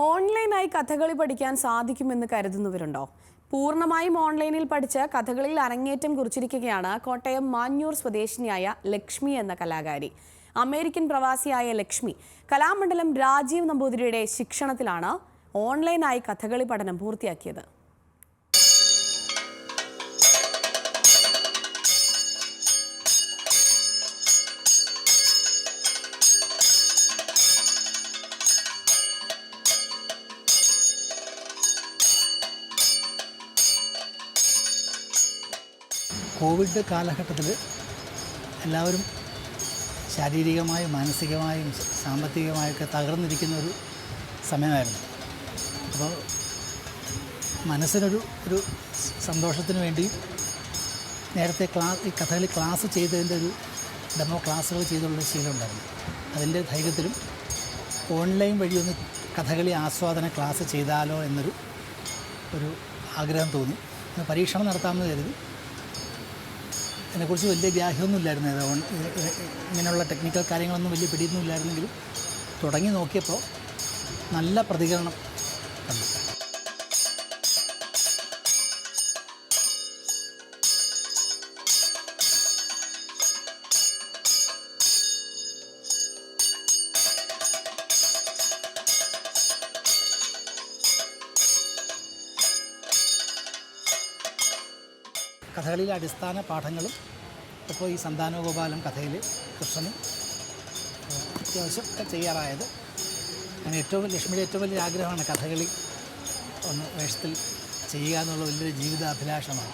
ഓൺലൈനായി കഥകളി പഠിക്കാൻ സാധിക്കുമെന്ന് കരുതുന്നവരുണ്ടോ? പൂർണ്ണമായും ഓൺലൈനിൽ പഠിച്ച് കഥകളിയിൽ അരങ്ങേറ്റം കുറിച്ചിരിക്കുകയാണ് കോട്ടയം മാഞ്ഞൂർ സ്വദേശിനിയായ ലക്ഷ്മി എന്ന കലാകാരി. അമേരിക്കൻ പ്രവാസിയായ ലക്ഷ്മി കലാമണ്ഡലം രാജീവ് നമ്പൂതിരിയുടെ ശിക്ഷണത്തിലാണ് ഓൺലൈനായി കഥകളി പഠനം പൂർത്തിയാക്കിയത്. കോവിഡ് കാലഘട്ടത്തിൽ എല്ലാവരും ശാരീരികമായും മാനസികമായും സാമ്പത്തികമായൊക്കെ തകർന്നിരിക്കുന്നൊരു സമയമായിരുന്നു. അപ്പോൾ മനസ്സിനൊരു സന്തോഷത്തിന് വേണ്ടി നേരത്തെ ഈ കഥകളി ക്ലാസ് ചെയ്തതിൻ്റെ ഒരു ഡെമോ ക്ലാസ്സുകൾ ചെയ്തുള്ള ശീലമുണ്ടായിരുന്നു. അതിൻ്റെ ധൈര്യത്തിലും ഓൺലൈൻ വഴി ഒന്ന് കഥകളി ആസ്വാദന ക്ലാസ് ചെയ്താലോ എന്നൊരു ആഗ്രഹം തോന്നി. പരീക്ഷണം നടത്താമെന്ന് കരുതി. അതിനെക്കുറിച്ച് വലിയ ഗ്രാഹ്യമൊന്നുമില്ലായിരുന്നു. ഇങ്ങനെയുള്ള ടെക്നിക്കൽ കാര്യങ്ങളൊന്നും വലിയ പിടിയൊന്നും ഇല്ലായിരുന്നെങ്കിലും തുടങ്ങി നോക്കിയപ്പോൾ നല്ല പ്രതികരണം കണ്ടു. കഥകളിയിലെ അടിസ്ഥാന പാഠങ്ങളും ഇപ്പോൾ ഈ സന്താനഗോപാലം കഥയിൽ കൃഷ്ണനും അത്യാവശ്യം ഒക്കെ ചെയ്യാറായത്. അങ്ങനെ ലക്ഷ്മിയുടെ ഏറ്റവും വലിയ ആഗ്രഹമാണ് കഥകളി ഒന്ന് വേഷത്തിൽ ചെയ്യുക എന്നുള്ള വലിയൊരു ജീവിതാഭിലാഷമാണ്.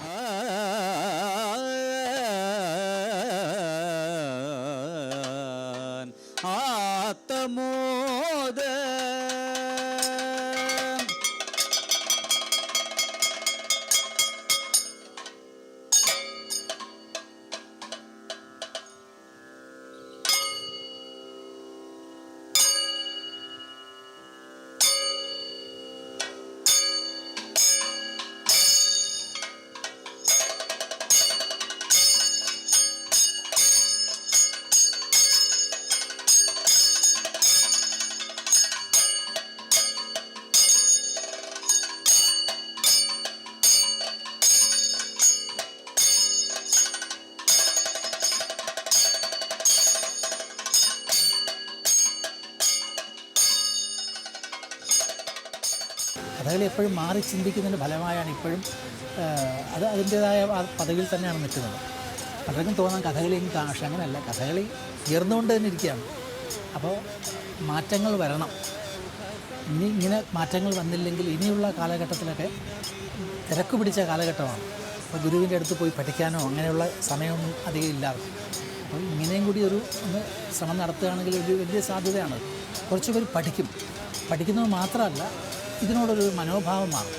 കഥകളി എപ്പോഴും മാറി ചിന്തിക്കുന്നതിൻ്റെ ഫലമായാണ് ഇപ്പോഴും അതിൻ്റേതായ പദവിയിൽ തന്നെയാണ് നിൽക്കുന്നത്. പലർക്കും തോന്നാം കഥകളി പക്ഷെ അങ്ങനെയല്ല. കഥകളി ഉയർന്നുകൊണ്ട് തന്നെ ഇരിക്കുകയാണ്. അപ്പോൾ മാറ്റങ്ങൾ വരണം. ഇങ്ങനെ മാറ്റങ്ങൾ വന്നില്ലെങ്കിൽ ഇനിയുള്ള കാലഘട്ടത്തിലൊക്കെ തിരക്ക് പിടിച്ച കാലഘട്ടമാണ്. അപ്പോൾ ഗുരുവിൻ്റെ അടുത്ത് പോയി പഠിക്കാനോ അങ്ങനെയുള്ള സമയമൊന്നും അധികം ഇല്ലാതെ. അപ്പോൾ ഇങ്ങനെയും കൂടി ഒന്ന് ശ്രമം നടത്തുകയാണെങ്കിൽ ഒരു വലിയ സാധ്യതയാണ്. കുറച്ച് പേര് പഠിക്കുന്നത് മാത്രമല്ല, ഇതിനോടൊരു മനോഭാവം മാറും.